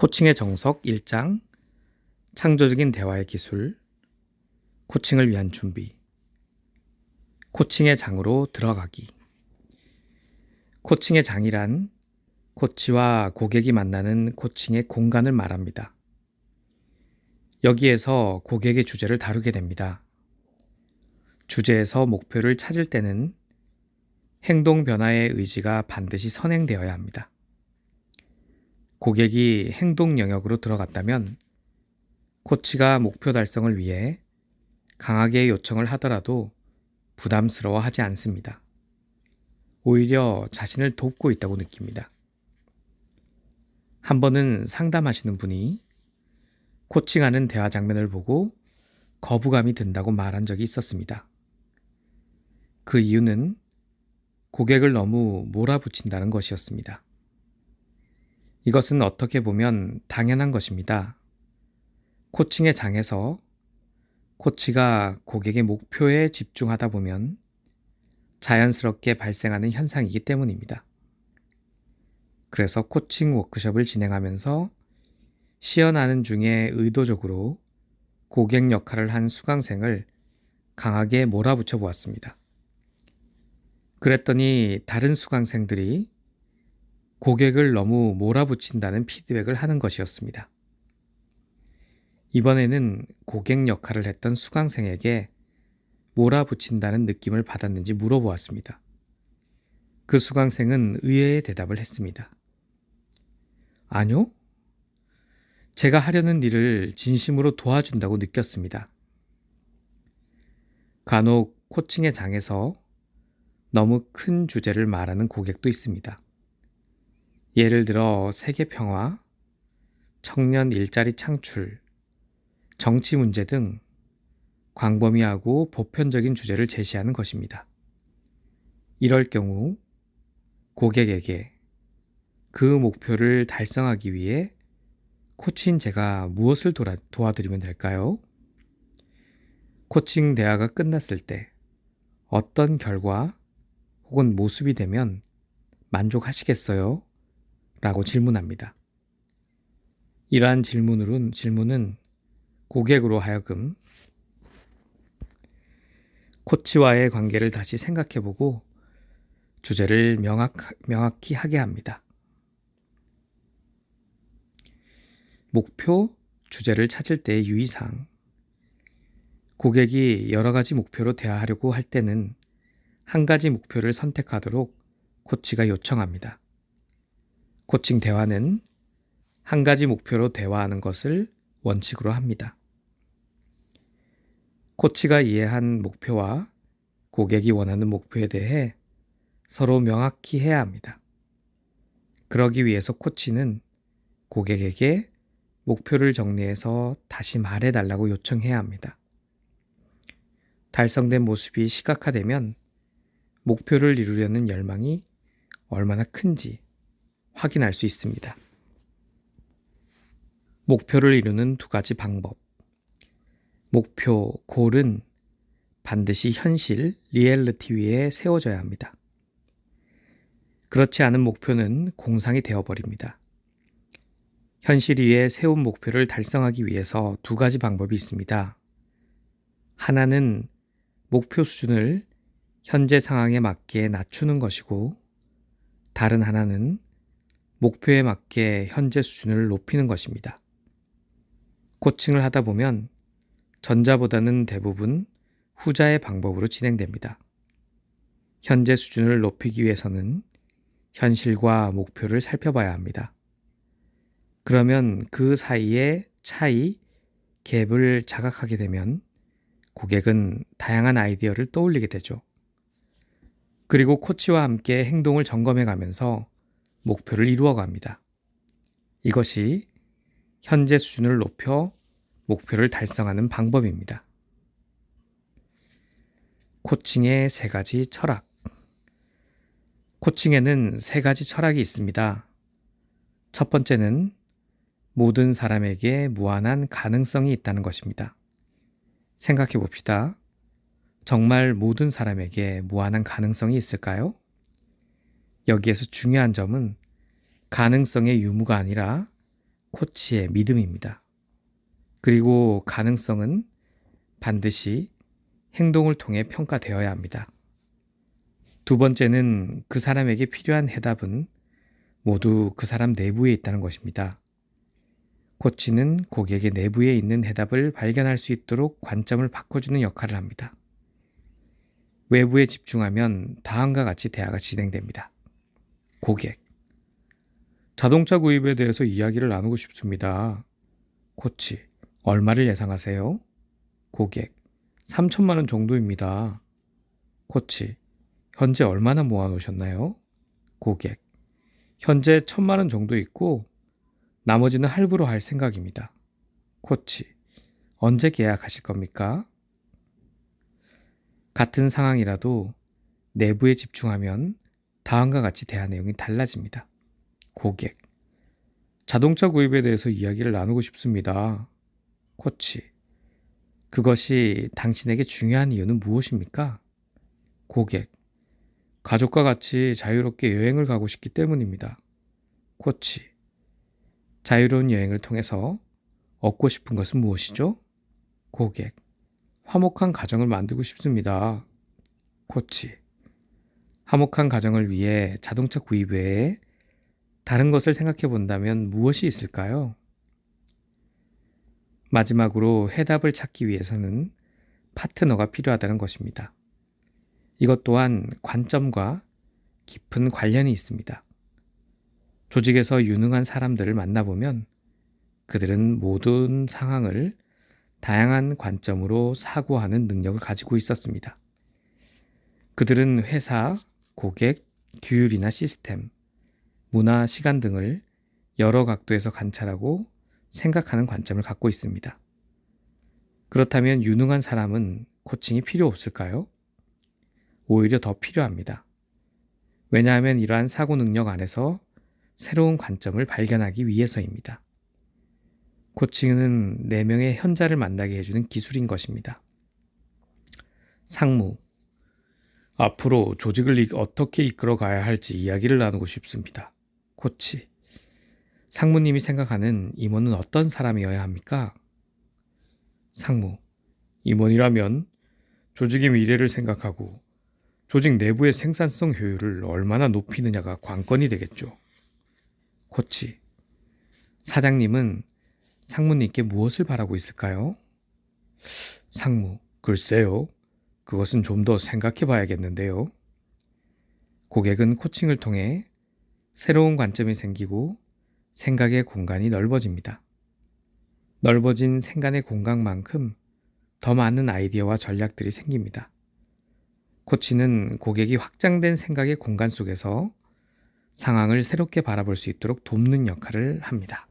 코칭의 정석 1장 창조적인 대화의 기술 코칭을 위한 준비 코칭의 장으로 들어가기 코칭의 장이란 코치와 고객이 만나는 코칭의 공간을 말합니다. 여기에서 고객의 주제를 다루게 됩니다. 주제에서 목표를 찾을 때는 행동 변화의 의지가 반드시 선행되어야 합니다. 고객이 행동 영역으로 들어갔다면 코치가 목표 달성을 위해 강하게 요청을 하더라도 부담스러워하지 않습니다. 오히려 자신을 돕고 있다고 느낍니다. 한 번은 상담하시는 분이 코칭하는 대화 장면을 보고 거부감이 든다고 말한 적이 있었습니다. 그 이유는 고객을 너무 몰아붙인다는 것이었습니다. 이것은 어떻게 보면 당연한 것입니다. 코칭의 장에서 코치가 고객의 목표에 집중하다 보면 자연스럽게 발생하는 현상이기 때문입니다. 그래서 코칭 워크숍을 진행하면서 시연하는 중에 의도적으로 고객 역할을 한 수강생을 강하게 몰아붙여 보았습니다. 그랬더니 다른 수강생들이 고객을 너무 몰아붙인다는 피드백을 하는 것이었습니다. 이번에는 고객 역할을 했던 수강생에게 몰아붙인다는 느낌을 받았는지 물어보았습니다. 그 수강생은 의외의 대답을 했습니다. 아니요, 제가 하려는 일을 진심으로 도와준다고 느꼈습니다. 간혹 코칭의 장에서 너무 큰 주제를 말하는 고객도 있습니다. 예를 들어 세계 평화, 청년 일자리 창출, 정치 문제 등 광범위하고 보편적인 주제를 제시하는 것입니다. 이럴 경우 고객에게 그 목표를 달성하기 위해 코치인 제가 무엇을 도와드리면 될까요? 코칭 대화가 끝났을 때 어떤 결과 혹은 모습이 되면 만족하시겠어요? 라고 질문합니다. 이러한 질문은 고객으로 하여금 코치와의 관계를 다시 생각해보고 주제를 명확히 하게 합니다. 목표, 주제를 찾을 때의 유의사항. 고객이 여러 가지 목표로 대화하려고 할 때는 한 가지 목표를 선택하도록 코치가 요청합니다. 코칭 대화는 한 가지 목표로 대화하는 것을 원칙으로 합니다. 코치가 이해한 목표와 고객이 원하는 목표에 대해 서로 명확히 해야 합니다. 그러기 위해서 코치는 고객에게 목표를 정리해서 다시 말해달라고 요청해야 합니다. 달성된 모습이 시각화되면 목표를 이루려는 열망이 얼마나 큰지 확인할 수 있습니다. 목표를 이루는 두 가지 방법. 목표, 골은 반드시 현실, 리얼리티 위에 세워져야 합니다. 그렇지 않은 목표는 공상이 되어버립니다. 현실 위에 세운 목표를 달성하기 위해서 두 가지 방법이 있습니다. 하나는 목표 수준을 현재 상황에 맞게 낮추는 것이고, 다른 하나는 목표에 맞게 현재 수준을 높이는 것입니다. 코칭을 하다 보면 전자보다는 대부분 후자의 방법으로 진행됩니다. 현재 수준을 높이기 위해서는 현실과 목표를 살펴봐야 합니다. 그러면 그 사이의 차이, 갭을 자각하게 되면 고객은 다양한 아이디어를 떠올리게 되죠. 그리고 코치와 함께 행동을 점검해 가면서 목표를 이루어 갑니다. 이것이 현재 수준을 높여 목표를 달성하는 방법입니다. 코칭의 세 가지 철학. 코칭에는 세 가지 철학이 있습니다. 첫 번째는 모든 사람에게 무한한 가능성이 있다는 것입니다. 생각해 봅시다. 정말 모든 사람에게 무한한 가능성이 있을까요? 여기에서 중요한 점은 가능성의 유무가 아니라 코치의 믿음입니다. 그리고 가능성은 반드시 행동을 통해 평가되어야 합니다. 두 번째는 그 사람에게 필요한 해답은 모두 그 사람 내부에 있다는 것입니다. 코치는 고객의 내부에 있는 해답을 발견할 수 있도록 관점을 바꿔주는 역할을 합니다. 외부에 집중하면 다음과 같이 대화가 진행됩니다. 고객: 자동차 구입에 대해서 이야기를 나누고 싶습니다. 코치: 얼마를 예상하세요? 고객: 3천만 원 정도입니다. 코치: 현재 얼마나 모아놓으셨나요? 고객: 현재 1,000만 원 정도 있고 나머지는 할부로 할 생각입니다. 코치: 언제 계약하실 겁니까? 같은 상황이라도 내부에 집중하면 다음과 같이 대화 내용이 달라집니다. 고객: 자동차 구입에 대해서 이야기를 나누고 싶습니다. 코치: 그것이 당신에게 중요한 이유는 무엇입니까? 고객: 가족과 같이 자유롭게 여행을 가고 싶기 때문입니다. 코치: 자유로운 여행을 통해서 얻고 싶은 것은 무엇이죠? 고객: 화목한 가정을 만들고 싶습니다. 코치: 화목한 가정을 위해 자동차 구입 외에 다른 것을 생각해 본다면 무엇이 있을까요? 마지막으로 해답을 찾기 위해서는 파트너가 필요하다는 것입니다. 이것 또한 관점과 깊은 관련이 있습니다. 조직에서 유능한 사람들을 만나보면 그들은 모든 상황을 다양한 관점으로 사고하는 능력을 가지고 있었습니다. 그들은 회사, 고객, 규율이나 시스템, 문화, 시간 등을 여러 각도에서 관찰하고 생각하는 관점을 갖고 있습니다. 그렇다면 유능한 사람은 코칭이 필요 없을까요? 오히려 더 필요합니다. 왜냐하면 이러한 사고 능력 안에서 새로운 관점을 발견하기 위해서입니다. 코칭은 4명의 현자를 만나게 해주는 기술인 것입니다. 상무: 앞으로 조직을 어떻게 이끌어 가야 할지 이야기를 나누고 싶습니다. 코치: 상무님이 생각하는 임원은 어떤 사람이어야 합니까? 상무: 임원이라면 조직의 미래를 생각하고 조직 내부의 생산성 효율을 얼마나 높이느냐가 관건이 되겠죠. 코치: 사장님은 상무님께 무엇을 바라고 있을까요? 상무: 글쎄요. 그것은 좀 더 생각해 봐야겠는데요. 고객은 코칭을 통해 새로운 관점이 생기고 생각의 공간이 넓어집니다. 넓어진 생각의 공간만큼 더 많은 아이디어와 전략들이 생깁니다. 코치는 고객이 확장된 생각의 공간 속에서 상황을 새롭게 바라볼 수 있도록 돕는 역할을 합니다.